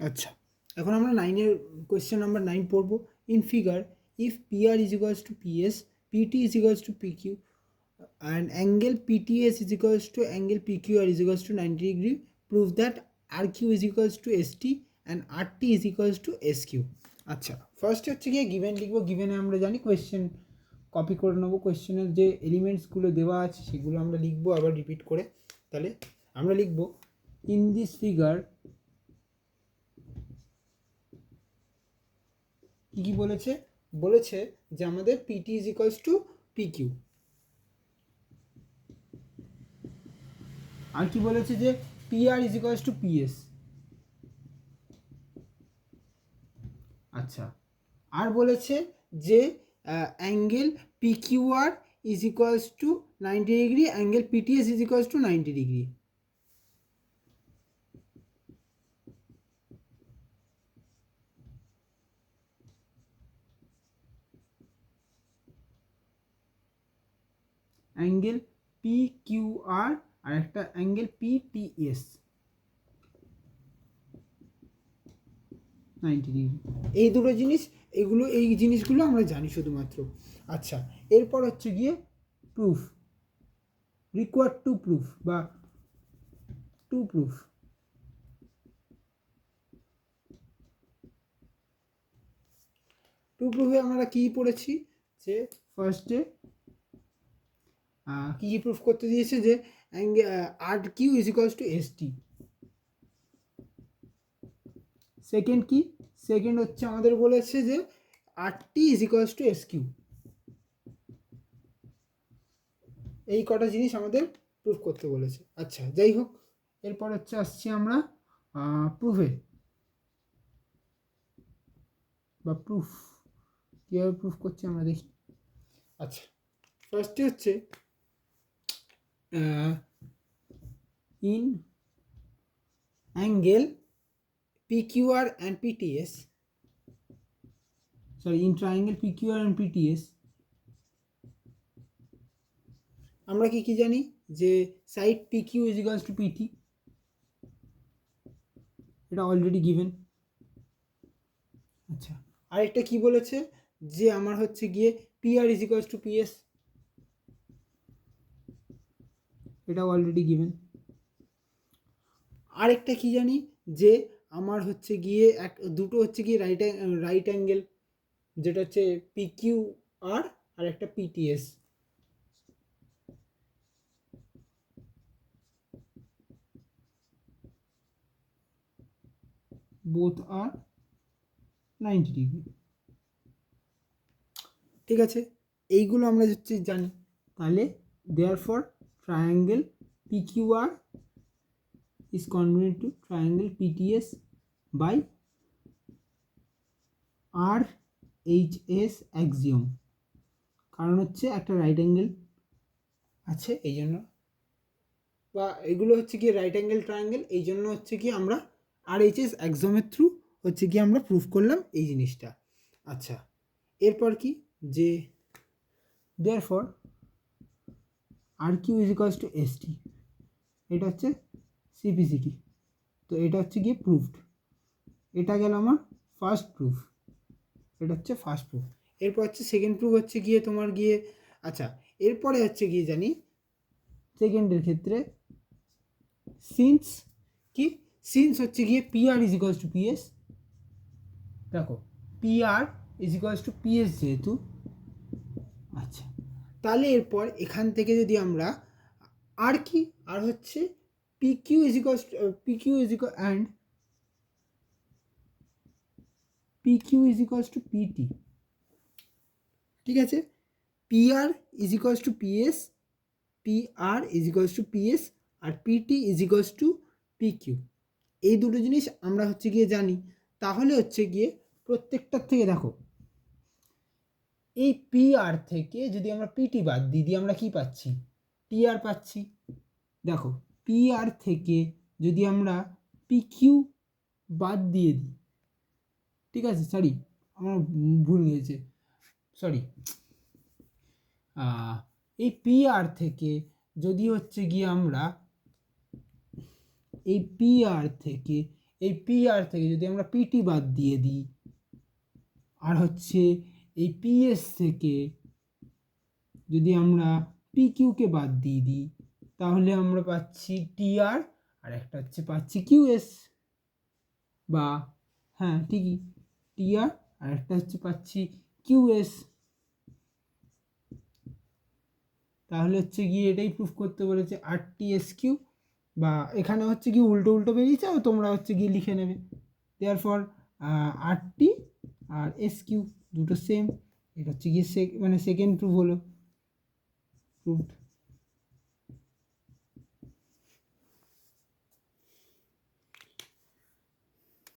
আচ্ছা, এখন আমরা 9-এর কোয়েশ্চেন নাম্বার 9 পড়বো। In figure, if PR is equals to PS, PT is equals to PQ, and angle PTS is equals to angle PQR is equals to 90 degree, prove that RQ is equals to ST and RT is equals to SQ. আচ্ছা, first হচ্ছে গিয়ে given লিখবো। গিভেনে আমরা জানি question copy করে নেবো, কোয়েশ্চেনের যে এলিমেন্টসগুলো দেওয়া আছে সেগুলো আমরা লিখবো আবার রিপিট করে। তাহলে আমরা লিখবো ইন দিস ফিগার কি বলেছে, বলেছে যে আমাদের PT is equals to PQ, আর কি বলেছে যে PR is equals to PS. আচ্ছা, আর বলেছে যে angle PQR is equals to 90 degree, angle PTS is equals to 90 degree. Angle P Q R আর একটা অ্যাঙ্গেল পিটিএস 90 ডিগ্রি। এই দুটো জিনিস, এই জিনিসগুলো আমরা জানি শুধুমাত্র। আচ্ছা, এরপর হচ্ছে গিয়ে প্রুফ, রিকোয়ার্ড টু প্রুফ বা টু প্রুফ। টু প্রুফে আমরা কী পড়েছি যে ফার্স্টে কী কী প্রুফ করতে দিয়েছে যে R Q is equals to S T. Second কি, সেকেন্ড হচ্ছে আমাদের বলেছে যে R T is equals to S Q. এই কটা জিনিস আমাদের প্রুফ করতে বলেছে। আচ্ছা, যাই হোক, এরপর হচ্ছে আসছি আমরা প্রুফে বা প্রুফ কীভাবে প্রুফ করছি আমরা দেখি। আচ্ছা, ফার্স্টে হচ্ছে in angle PQR and PTS, sorry, in triangle PQR and PTS আমরা কি কি জানি যে side PQ is equals to PT, এটা অলরেডি গিভেন। আচ্ছা, আরেকটা কি বলেছে যে আমার হচ্ছে গিয়ে PR is equals to PS, এটা অলরেডি গিভেন। আরেকটা কি জানি যে আমার হচ্ছে গিয়ে দুটো হচ্ছে গিয়ে রাইট অ্যাঙ্গেল, যেটা হচ্ছে PQR আর একটা PTS, both are 90 ডিগ্রি। ঠিক আছে, এইগুলো আমরা হচ্ছে জানি। তাহলে therefore triangle PQR is congruent to triangle PTS by RHS axiom, কারণ হচ্ছে একটা রাইট অ্যাঙ্গেল আছে এই জন্য, বা এগুলো হচ্ছে কি রাইট অ্যাঙ্গেল ট্রায়াঙ্গেল, এই জন্য হচ্ছে কি আমরা RHS axiom-এর থ্রু হচ্ছে কি আমরা প্রুফ করলাম এই জিনিসটা। আচ্ছা, এরপর কি যে therefore RQ is equals to ST, এটা হচ্ছে সিপিসিটি। তো এটা হচ্ছে গিয়ে প্রুফড, এটা গেল আমার ফার্স্ট প্রুফ, এটা হচ্ছে ফার্স্ট প্রুফ। এরপর হচ্ছে সেকেন্ড প্রুফ হচ্ছে গিয়ে তোমার গিয়ে, আচ্ছা এরপরে হচ্ছে গিয়ে জানি সেকেন্ডের ক্ষেত্রে সিন্স কি, সিন্স হচ্ছে গিয়ে PR is equals to PS, দেখো PR is equals to PS যেহেতু, আচ্ছা তাহলে এরপর এখান থেকে যদি আমরা আর কি, আর হচ্ছে PQ is equals PQ is equal and PQ is equals to PT, ঠিক আছে, PR is equals to PS, PR is equals to PS আর PT is equals to PQ। এই দুটো জিনিস আমরা হচ্ছে গিয়ে জানি। তাহলে হচ্ছে গিয়ে প্রত্যেকটার থেকে দেখো এই PR থেকে যদি আমরা PT বাদ দিই আমরা কি পাচ্ছি, TR পাচ্ছি। দেখো PR থেকে যদি আমরা PQ বাদ দিয়ে দিই, ঠিক আছে, সরি আমার ভুল হয়েছে, সরি, এই PR থেকে যদি হচ্ছে গিয়ে আমরা এই PR থেকে এই পি আর থেকে যদি আমরা পিটি বাদ দিয়ে দিই, আর হচ্ছে এই পিএস থেকে যদি আমরা পি কিউকে বাদ দিয়ে দিই, তাহলে আমরা পাচ্ছি টিআর, আর একটা হচ্ছে পাচ্ছি কিউএস, বা হ্যাঁ ঠিকই টিআর আর একটা হচ্ছে পাচ্ছি কিউএস। তাহলে হচ্ছে গিয়ে এটাই প্রুফ করতে বলেছে RTSQ, বা এখানে হচ্ছে কি উল্টো উল্টো বেরিয়েছে, তোমরা হচ্ছে গিয়ে লিখে নেবে। দেয়ারফর RT আর SQ দুটো সেম। এটা হচ্ছে গিয়ে মানে সেকেন্ড প্রুফ হলো, প্রুফড।